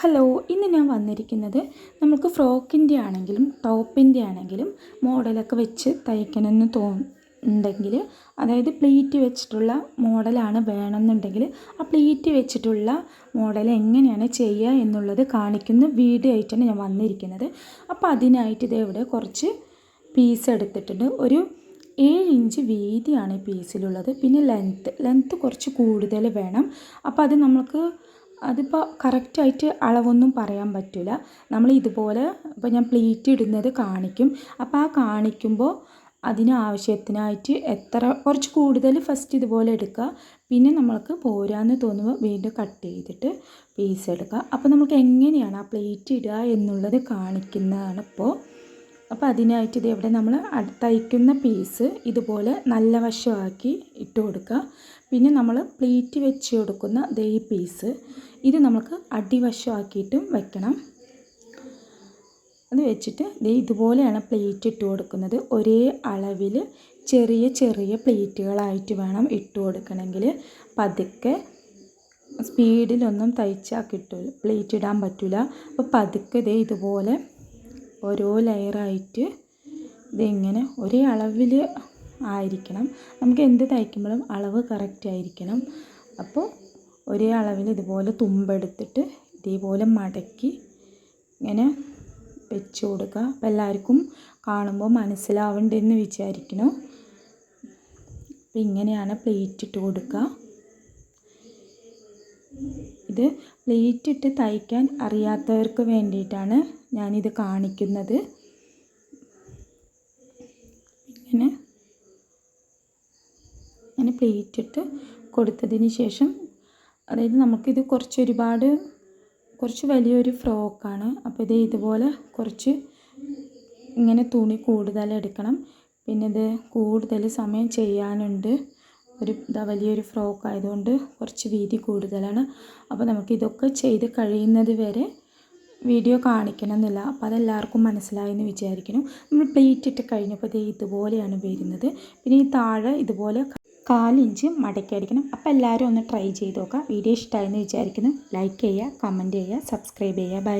Hello, ഇന്ന് ഞാൻ വന്നിരിക്കുന്നത് നമുക്ക് ഫ്രോക്കിൻ്റെ ആണെങ്കിലും ടോപ്പിൻ്റെ ആണെങ്കിലും മോഡലൊക്കെ വെച്ച് തയ്ക്കണമെന്ന് തോന്നുന്നുണ്ടെങ്കിൽ, അതായത് പ്ലീറ്റ് വെച്ചിട്ടുള്ള മോഡലാണ് വേണമെന്നുണ്ടെങ്കിൽ ആ പ്ലീറ്റ് വെച്ചിട്ടുള്ള മോഡൽ എങ്ങനെയാണ് ചെയ്യുക എന്നുള്ളത് കാണിക്കുന്ന വീഡിയോ ആയിട്ടാണ് ഞാൻ വന്നിരിക്കുന്നത്. അപ്പോൾ അതിനായിട്ട് ഇതേവിടെ കുറച്ച് പീസ് എടുത്തിട്ടുണ്ട്. ഒരു 7 ഇഞ്ച് വീതിയാണ് ഈ പീസിലുള്ളത്. പിന്നെ ലെങ്ത്ത് കുറച്ച് കൂടുതൽ വേണം. അപ്പോൾ അത് നമുക്ക് അതിപ്പോൾ കറക്റ്റായിട്ട് അളവൊന്നും പറയാൻ പറ്റില്ല. നമ്മൾ ഇതുപോലെ ഇപ്പോൾ ഞാൻ പ്ലീറ്റ് ഇടുന്നത് കാണിക്കും. അപ്പോൾ ആ കാണിക്കുമ്പോൾ അതിന് ആവശ്യത്തിനായിട്ട് കുറച്ച് കൂടുതൽ ഫസ്റ്റ് ഇതുപോലെ എടുക്കുക. പിന്നെ നമ്മൾക്ക് പോരാന്ന് തോന്നുമ്പോൾ വീണ്ടും കട്ട് ചെയ്തിട്ട് പീസ് എടുക്കുക. അപ്പോൾ നമുക്ക് എങ്ങനെയാണ് ആ പ്ലീറ്റ് ഇടുക എന്നുള്ളത് കാണിക്കുന്നതാണ് ഇപ്പോൾ. അപ്പോൾ അതിനായിട്ട് ഇതെവിടെ നമ്മൾ തയ്ക്കുന്ന പീസ് ഇതുപോലെ നല്ല വശമാക്കി ഇട്ട് കൊടുക്കുക. പിന്നെ നമ്മൾ പ്ലീറ്റ് വെച്ച് കൊടുക്കുന്ന ഈ പീസ് ഇത് നമുക്ക് അടിവശമാക്കിയിട്ടും വെക്കണം. അത് വെച്ചിട്ട് ഇതുപോലെയാണ് പ്ലേറ്റ് ഇട്ട് കൊടുക്കുന്നത്. ഒരേ അളവിൽ ചെറിയ ചെറിയ പ്ലേറ്റുകളായിട്ട് വേണം ഇട്ട് കൊടുക്കണമെങ്കിൽ. പതുക്കെ സ്പീഡിലൊന്നും തയ്ച്ചാൽ കിട്ടില്ല, പ്ലേറ്റ് ഇടാൻ പറ്റില്ല. അപ്പോൾ പതുക്കെ ഇതുപോലെ ഓരോ ലെയറായിട്ട് ഇതിങ്ങനെ ഒരേ അളവിൽ ആയിരിക്കണം. നമുക്ക് എന്ത് തയ്ക്കുമ്പോഴും അളവ് കറക്റ്റ് ആയിരിക്കണം. അപ്പോൾ ഒരേ അളവിൽ ഇതുപോലെ തുമ്പെടുത്തിട്ട് ഇതേപോലെ മടക്കി ഇങ്ങനെ വെച്ച് കൊടുക്കുക. അപ്പോൾ എല്ലാവർക്കും കാണുമ്പോൾ മനസ്സിലാവുന്നുണ്ടെന്ന് വിചാരിക്കുന്നു. അപ്പോൾ ഇങ്ങനെയാണ് പ്ലേറ്റ് ഇട്ട് കൊടുക്കുക. ഇത് പ്ലേറ്റ് ഇട്ട് തയ്ക്കാൻ അറിയാത്തവർക്ക് വേണ്ടിയിട്ടാണ് ഞാനിത് കാണിക്കുന്നത്. ഇങ്ങനെ പ്ലേറ്റ് ഇട്ട് കൊടുത്തതിന് ശേഷം, അതായത് നമുക്കിത് കുറച്ച് വലിയൊരു ഫ്രോക്കാണ്. അപ്പോൾ ഇതുപോലെ കുറച്ച് ഇങ്ങനെ തുണി കൂടുതൽ എടുക്കണം. പിന്നെ ഇത് കൂടുതൽ സമയം ചെയ്യാനുണ്ട്. വലിയൊരു ഫ്രോക്ക് ആയതുകൊണ്ട് കുറച്ച് വീതി കൂടുതലാണ്. അപ്പോൾ നമുക്കിതൊക്കെ ചെയ്ത് കഴിയുന്നത് വരെ വീഡിയോ കാണിക്കണമെന്നില്ല. അപ്പോൾ അതെല്ലാവർക്കും മനസ്സിലായെന്ന് വിചാരിക്കുന്നു. നമ്മൾ പ്ലേറ്റ് ഇട്ട് കഴിഞ്ഞപ്പോൾ ഇതുപോലെയാണ് വരുന്നത്. പിന്നെ ഈ താഴെ ഇതുപോലെ 1/4 ഇഞ്ച് മടക്കി അടിക്കണം. അപ്പോൾ എല്ലാവരും ഒന്ന് ട്രൈ ചെയ്ത് നോക്കുക. വീഡിയോ ഇഷ്ടമായെന്ന് വിചാരിക്കുന്നു. ലൈക്ക് ചെയ്യുക, കമൻറ്റ് ചെയ്യുക, സബ്സ്ക്രൈബ് ചെയ്യുക. ബൈ.